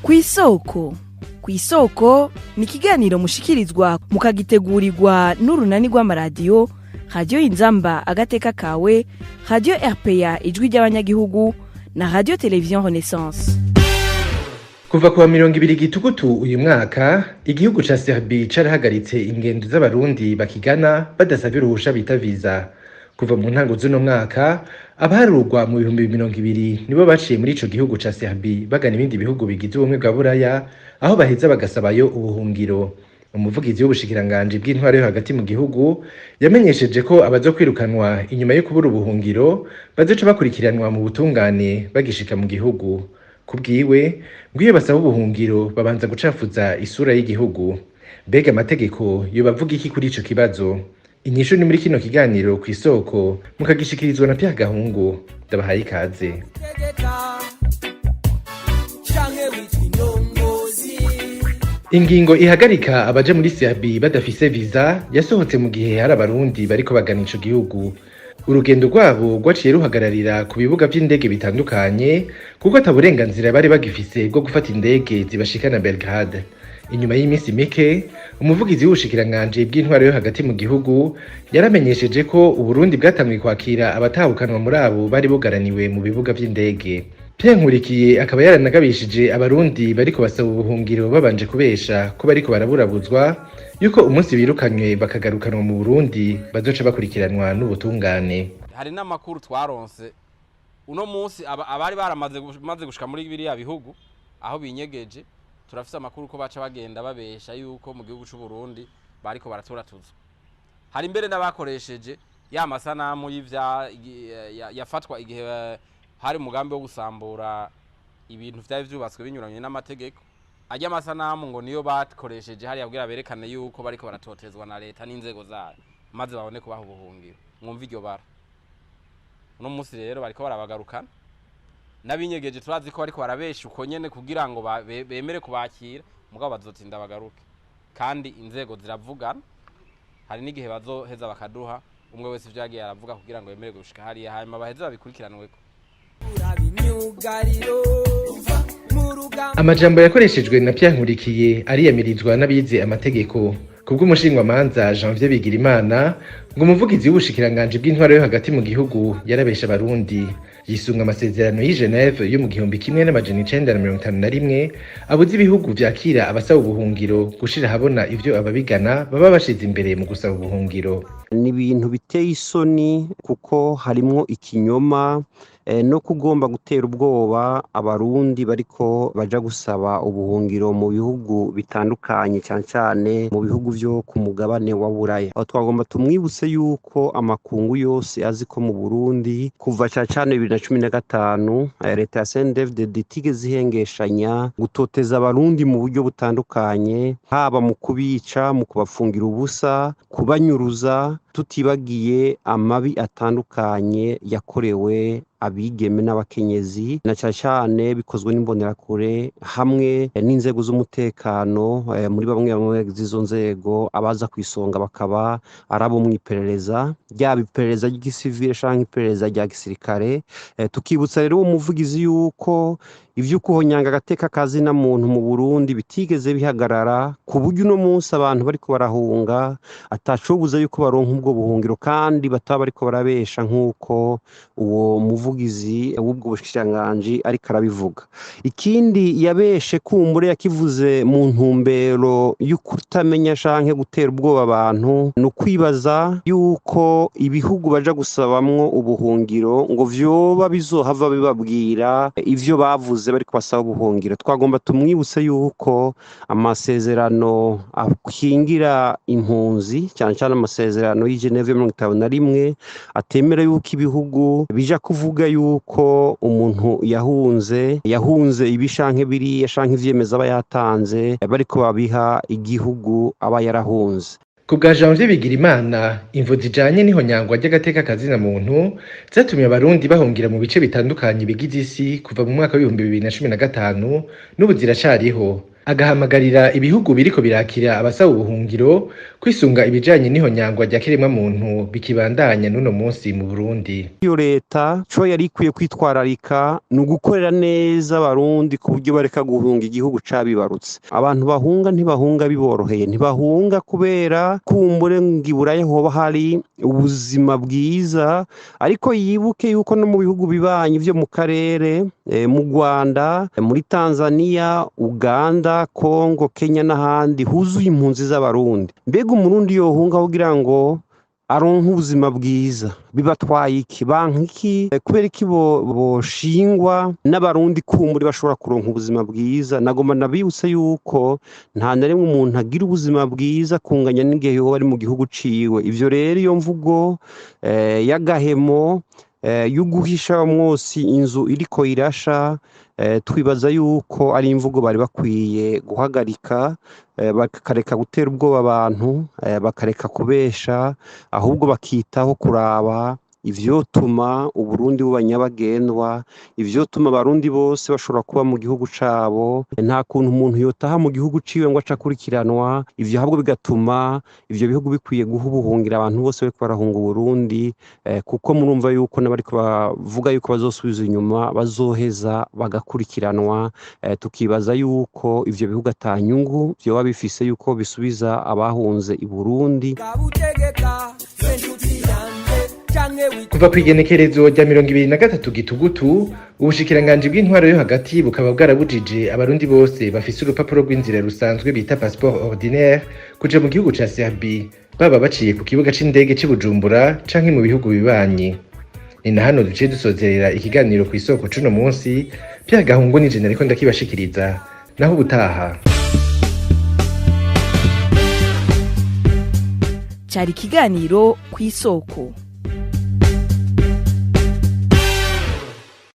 Kw'isoko. Kw'isoko ni ikiganiro mushikirizwa mukagitegurirwa n'urunani rw'amaradiyo Radio Inzamba agateka kawe, Radio RPA ijwi ry'abanyagihugu na Radio Television Renaissance. Kuva kuwa 20 Gitugutu uyu mwaka, igihugu ca Serbia carahagaritse ingendo z'abarundi bakigana badasavye uruhusha bita visa. Kuva mu ntango z'uno mwaka, abaharurwa mu 2020 nibo baciye muri ico gihugu ca Serbia bagana ibindi bihugu bigize ubumwe bwa Buraya, aho baheza bagasabayo ubuhungiro. Umuvugizi w'ubushikiranganje bw'intwaro yo hagati mu gihugu yamenyesheje ko abazokwirukanwa inyuma yo kubura ubuhungiro bazoca bakurikiranwa mu butungane bagishika mu gihugu. Kubwiwe ngwiye basaba ubuhungiro babanza gucafuza isura y'igihugu. Mbega amategeko yobavuga iki kuri ico kibazo? Inyishu ni muri kino kiganiro kw'isoko mukagishikirizwa na Pierre Gahungu. Ndabahaye ikaze. Ingingo ihagarika abaje muri Serbia badafise visa yasohotse mu gihe hari abarundi bariko bagana ico gihugu. Urugendo rwabo rwaciye ruhagararira ku bibuga vy'indege bitandukanye kuko ataburenganzira bari bagifise bwo gufata indege zibashikana Belgrade. Inyuma y'iminsi mike, umuvugizi w'ubushikiranganje bw'intwaro yo hagati mu gihugu yaramenyesheje ko Uburundi bwatangiye kwakira abatahukanwa muri abo bari bugaraniwe mu bibuga vy'indege. Pierre Nkurikiye akaba yaranagabishije abarundi bariko basaba ubuhungiro babanje kubesha ko bariko baraburabuzwa yuko umunsi birukanywe bakagarukanwa mu Burundi bazoca bakurikiranwa n'ubutungane. Hari n'amakuru twaronse uno munsi abari baramaze gushika muri biriya bihugu aho binyegeje, turafise amakuru ko baca bagenda babesha yuko mu gihugu c'u Burundi bariko baraturatuza. Hari imbere n'abakoresheje ya masanamu y'ivya yafatwa igihe hari umugambi wo gusambura ibintu vyari vyubatswe binyuranye n'amategeko. Ajya amasanamu ngo niyo bakoresheje hari yabwira berekane yuko bariko baratotezwa na leta n'inzego zayo maze babone kubaha ubuhungiro. Mwumva iryo bara. Uno munsi rero bariko barabagarukana n'abinyegeje turazi ko bariko barabesha uko nyene kugira ngo bemere kubakira mugabo bazotinda bagaruke. Kandi inzego ziravugana, hari n'igihe bazoheza bakaduha umwe wese ivyo yagiye aravuga kugira ngo bemere gushika hariya hanyuma baheze babikurikiranweko. Amajambo yakoreshejwe na Pierre Nkurikiye ariyamirizwa n'abize amategeko. Kubw'umushingwamanza Janvier Bigirimana ngo umuvugizi w'ubushikiranganje bw'intwaro yo hagati mu gihugu yarabesha abarundi. Yisunga amasezerano y'i Geneve yo mu 1951 abuze ibihugu vyakira abasaba ubuhungiro gushira habona ivyo ababigana baba bashize imbere mu gusaba ubuhungiro. Ni ibintu biteye isoni kuko harimwo ikinyoma no kugomba gutera ubwoba abarundi bariko baja gusaba ubuhungiro mu bihugu bitandukanye cyane cyane mu bihugu vyo ku mugabane wa Buraya. Aho twagomba tumwibutse yuko amakungu yose azi ko mu Burundi kuva cyane 2015 leta ya CNDD-FDD itigeze ihengeshanya gutoteza abarundi mu buryo butandukanye, haba mu kubica, mu kubafungira ubusa, kubanyuruza, tutibagiye amabi atandukanye yakorewe abigeme n'abakenyezi na cyane bikozwe n'imbonerakure hamwe n'inzego z'umutekano. Muri bamwe z'izo nzego abaza kwisonga bakaba arabo mu iperereza ryaba iperereza ry'igisivile canke iperereza rya gisirikare. Tukibutsa rero umuvugizi yuko ivyo kuhonyanga agateka kazina muntu mu Burundi bitigeze bihagarara ku buryo uno munsi abantu bariko barahunga atacobuza yuko baronka ubwo buhungiro kandi bataba bariko barabesha nk'uko uwo muvugizi w'ubwo bushikiranganje ariko arabivuga. Ikindi yabeshe kumbure yakivuze mu ntumbero y'ukutamenya canke gutera ubwoba abantu no kwibaza yuko ibihugu baja gusabamwo ubuhungiro ngo vyoba bizohava bibabwira ivyo bavuze bariko basaba ubuhungiro. Twagomba tumwibutse yuko amasezerano akingira impunzi cyane amasezerano y'i Geneve 51 atemera yuko ibihugu bija kuvuga yuko umuntu yahunze ibishanke biriya shanke ivyemeza aba yatanze bariko babiha igihugu aba yarahunze. Kubwa Janvier Bigirimana, imvo zijanye n'ihonyangwa ry'agateka kazina muntu zatumye abarundi bahungira mu bice bitandukanye bigize isi kuva mu mwaka wa 2015 n'ubu ziracariho. agahamagarira ibihugu biriko birakira abasaba ubuhungiro kwisunga ibijanye n'ihonyangwa rya kiremwamuntu bikibandanya n'uno munsi mu Burundi. Iyo leta co yari ikwiye kwitwararika ni ugukorera neza abarundi ku buryo bareka guhunga igihugu cabibarutse. Abantu bahunga ntibahunga biboroheye, ntibahunga kubera kumbure ngiburaye hoba hari ubuzima bwiza, ariko yibuke yuko no mu bihugu bibanyi vyo mu karere, mu Rwanda, muri Tanzania, Uganda, Kongo, Kenya n'ahandi huzuye impunzi z'abarundi. Mbega umurundi yohunga kugira ngo aronke ubuzima bwiza bibatwaye iki, banka iki, kubera iki boshingwa n'abarundi kumbure bashobora kuronka ubuzima bwiza? Nagomba nabibutse yuko nta na rimwe umuntu agira ubuzima bwiza kunganya n'igihe yoba ari mu gihugu ciwe. Ivyo rero iyo mvugo y'agahemo y'uguhisha mwosi inzu iriko irasha, twibaza yuko ari imvugo bari bakwiye guhagarika, bakareka gutera ubwoba abantu, bakareka kubesha, ahubwo bakitaho kuraba ivyotuma Uburundi buba nyabagendwa, ivyotuma abarundi bose bashobora kuba mu gihugu cabo. Nta kuntu umuntu yotaha mu gihugu ciwe ngo acakurikiranwa, ivyo ahubwo bigatuma ivyo bihugu bikwiye guha ubuhungiro abantu bose bariko barahunga Uburundi, kuko murumva yuko n'abariko bavuga yuko bazosubiza inyuma bazoheza bagakurikiranwa. Tukibaza yuko ivyo bihugu ata nyungu vyoba bifise yuko bisubiza abahunze i Burundi. Kuva kw'igenekerezo rya 23 Gitugutu, ubushikiranganji bw'intwaro yo hagati bukaba bwarabujije abarundi bose bafise urupapuro rw'inzira rusanzwe bita passeport ordinaire kuja mu gihugu ca Serbie, baba baciye ku kibuga c'indege c'i Bujumbura canke mu bihugu bibanyi. Ni na hano duciye dusozerera ikiganiro kw'isoko c'uno munsi. Pierre Gahungu ni je nariko ndakibashikiriza, naho ubutaha. Cari ikiganiro kw'isoko.